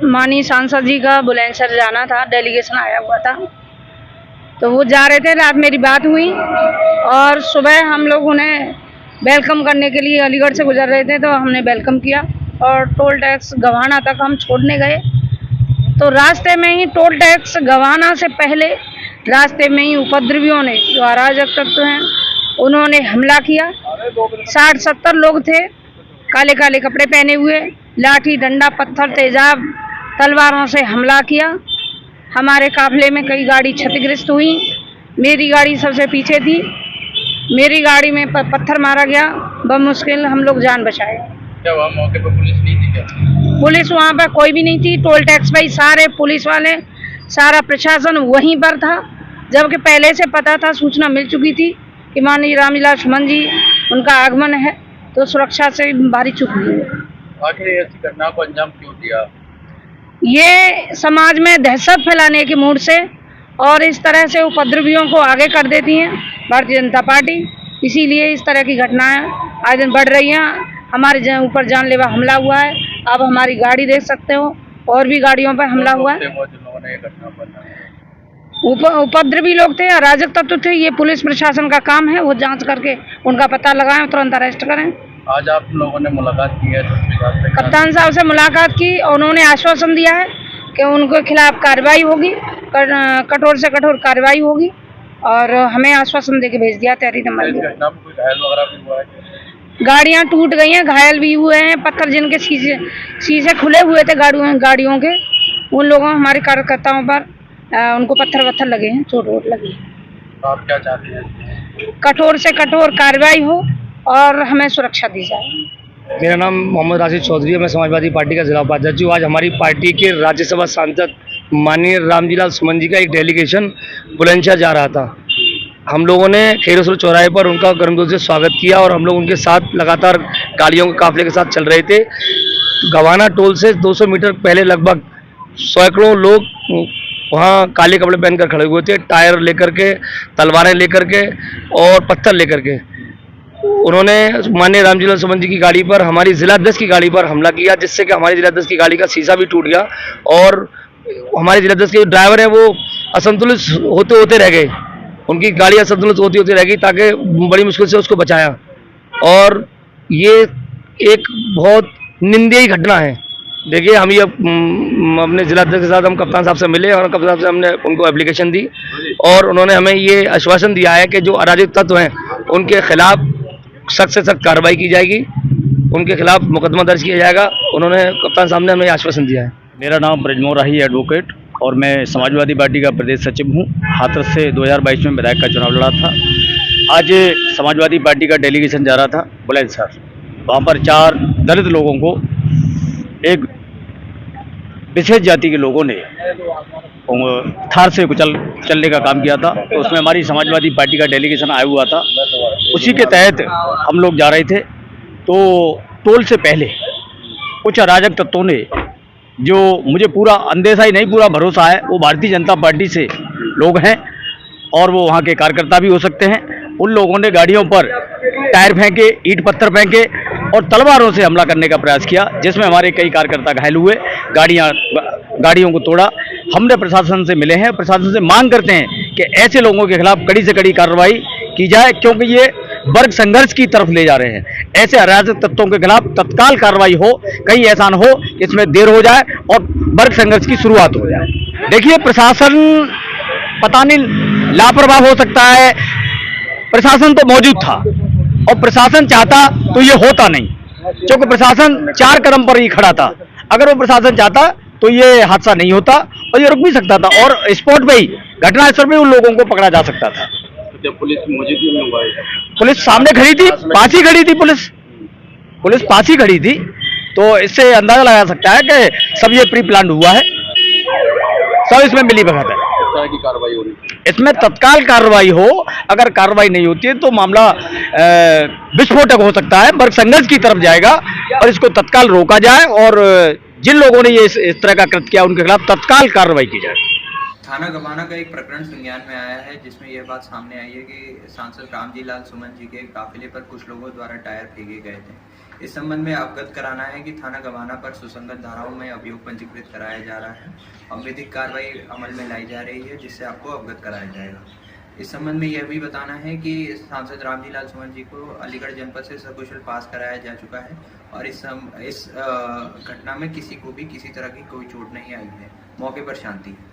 माननीय सांसद जी का बुलंदशहर जाना था, डेलीगेशन आया हुआ था, तो वो जा रहे थे। रात मेरी बात हुई और सुबह हम लोग उन्हें वेलकम करने के लिए अलीगढ़ से गुजर रहे थे, तो हमने वेलकम किया और टोल टैक्स गवाना तक हम छोड़ने गए। तो रास्ते में ही टोल टैक्स गवाना से पहले रास्ते में ही उपद्रवियों ने, जो अराजक तत्व हैं, उन्होंने हमला किया। 60-70 लोग थे, काले काले कपड़े पहने हुए, लाठी डंडा पत्थर तेजाब तलवारों से हमला किया। हमारे काफिले में कई गाड़ी क्षतिग्रस्त हुई। मेरी गाड़ी सबसे पीछे थी। मेरी गाड़ी में पत्थर मारा गया। बमुश्किल हम लोग जान बचाए। क्या वहाँ मौके पर पुलिस नहीं थी क्या? पुलिस वहाँ पर कोई भी नहीं थी। टोल टैक्स पर सारे पुलिस वाले, सारा प्रशासन वहीं पर था, जबकि पहले से पता था, सूचना मिल चुकी थी कि माननीय रामलीला सुमन जी उनका आगमन है, तो सुरक्षा से भारी चूक हुई है। आखिर ऐसी घटना को अंजाम क्यों दिया? ये समाज में दहशत फैलाने के मूड से और इस तरह से उपद्रवियों को आगे कर देती हैं भारतीय जनता पार्टी। इसीलिए इस तरह की घटनाएं आज दिन बढ़ रही हैं। हमारे ऊपर जानलेवा हमला हुआ है। अब हमारी गाड़ी देख सकते हो, और भी गाड़ियों पर हमला हुआ है। उपद्रवी लोग थे, अराजक तत्व थे। ये पुलिस प्रशासन का काम है, वो जांच करके उनका पता लगाएं, तुरंत अरेस्ट करें। आज आप लोगों ने मुलाकात की है कप्तान साहब से मुलाकात की और उन्होंने आश्वासन दिया है कि उनके खिलाफ कार्रवाई होगी, कठोर से कठोर कार्रवाई होगी, और हमें आश्वासन देके भेज दिया तहरीर अमल। गाड़ियां टूट गई हैं, घायल भी हुए हैं। पत्थर जिनके शीशे खुले हुए थे गाड़ियों के, उन लोगों हमारे कार्यकर्ताओं पर उनको पत्थर लगे हैं, चोट वोट लगी है। तो आप क्या चाहते हैं? कठोर से कठोर कार्रवाई हो और हमें सुरक्षा दी जाए। मेरा नाम मोहम्मद राशिद चौधरी है। मैं समाजवादी पार्टी का जिला उपाध्यक्ष हूँ। आज हमारी पार्टी के राज्यसभा सांसद माननीय रामलीला सुमन जी का एक डेलीगेशन बुलंदशहर जा रहा था। हम लोगों ने खेरसर चौराहे पर उनका गर्मजोशी से स्वागत किया और हम लोग उनके साथ लगातार गाड़ियों के काफिले के साथ चल रहे थे। गवाना टोल से 200 मीटर पहले लगभग सैकड़ों लोग वहाँ काले कपड़े पहनकर खड़े हुए थे, टायर लेकर के, तलवारें लेकर के और पत्थर लेकर के। उन्होंने माननीय रामलीला सुमन जी की गाड़ी पर, हमारी जिलाध्यक्ष की गाड़ी पर हमला किया, जिससे कि हमारी जिलाध्यक्ष की गाड़ी का शीशा भी टूट गया और हमारे जिलाध्यक्ष के ड्राइवर है वो असंतुलित होते होते रह गए। उनकी गाड़ी असंतुलित होती होती रह गई, ताकि बड़ी मुश्किल से उसको बचाया। और ये एक बहुत निंदनीय घटना है। देखिए, हम ये अपने जिलाध्यक्ष के साथ हम कप्तान साहब से मिले और कप्तान साहब से हमने उनको एप्लीकेशन दी और उन्होंने हमें ये आश्वासन दिया है कि जो अराजक तत्व हैं उनके खिलाफ सख्त से सख्त कार्रवाई की जाएगी, उनके खिलाफ मुकदमा दर्ज किया जाएगा। उन्होंने कप्तान साहब ने हमें आश्वासन दिया है। मेरा नाम ब्रजमोहन राही एडवोकेट और मैं समाजवादी पार्टी का प्रदेश सचिव हूँ। हाथरस से 2022 में विधायक का चुनाव लड़ा था। आज समाजवादी पार्टी का डेलीगेशन जा रहा था बुलंदशहर। वहाँ पर 4 दलित लोगों को एक विशेष जाति के लोगों ने थार से चलने का काम किया था। तो उसमें हमारी समाजवादी पार्टी का डेलीगेशन आया हुआ था। उसी के तहत हम लोग जा रहे थे। तो टोल से पहले कुछ अराजक तत्वों ने, जो मुझे पूरा अंदेशा ही नहीं पूरा भरोसा है, वो भारतीय जनता पार्टी से लोग हैं और वो वहाँ के कार्यकर्ता भी हो सकते हैं। उन लोगों ने गाड़ियों पर टायर फेंके, ईंट पत्थर फेंके और तलवारों से हमला करने का प्रयास किया, जिसमें हमारे कई कार्यकर्ता घायल हुए, गाड़ियों को तोड़ा। हमने प्रशासन से मिले हैं, प्रशासन से मांग करते हैं कि ऐसे लोगों के खिलाफ कड़ी से कड़ी कार्रवाई की जाए, क्योंकि ये वर्ग संघर्ष की तरफ ले जा रहे हैं। ऐसे अराजक तत्वों के खिलाफ तत्काल कार्रवाई हो, कहीं ऐसा न हो कि इसमें देर हो जाए और वर्ग संघर्ष की शुरुआत हो जाए। देखिए, प्रशासन पता नहीं लापरवाह हो सकता है। प्रशासन तो मौजूद था और प्रशासन चाहता तो ये होता नहीं, क्योंकि प्रशासन 4 कदम पर ही खड़ा था। अगर वो प्रशासन चाहता तो ये हादसा नहीं होता और ये रुक भी सकता था और स्पॉट पे ही, घटनास्थल पे उन लोगों को पकड़ा जा सकता था। जब पुलिस मौजूद नहीं हुआ, पुलिस सामने खड़ी थी, पास ही खड़ी थी, पुलिस पास ही खड़ी थी। तो इससे अंदाजा लगा सकता है कि सब ये प्री प्लान हुआ है, सब इसमें मिली भगत है। की कार्रवाई हो रही है, इसमें तत्काल कार्रवाई हो। अगर कार्रवाई नहीं होती है तो मामला विस्फोटक हो सकता है, वर्ग संघर्ष की तरफ जाएगा और इसको तत्काल रोका जाए और जिन लोगों ने ये इस तरह का कृत्य किया उनके खिलाफ तत्काल कार्रवाई की जाए। थाना गवाना का एक प्रकरण संज्ञान में आया है, जिसमें यह बात सामने आई है कि सांसद रामजी लाल सुमन जी के काफिले पर कुछ लोगों द्वारा टायर फेंके गए थे। इस संबंध में अवगत कराना है कि थाना गवाना पर सुसंगत धाराओं में अभियोग पंजीकृत कराया जा रहा है और विधिक कार्रवाई अमल में लाई जा रही है, जिससे आपको अवगत कराया जाएगा। इस संबंध में यह भी बताना है कि सांसद रामजी लाल सुमन जी को अलीगढ़ जनपद से सकुशल पास कराया जा चुका है और इस घटना में किसी को भी किसी तरह की कोई चोट नहीं आई है। मौके पर शांति है।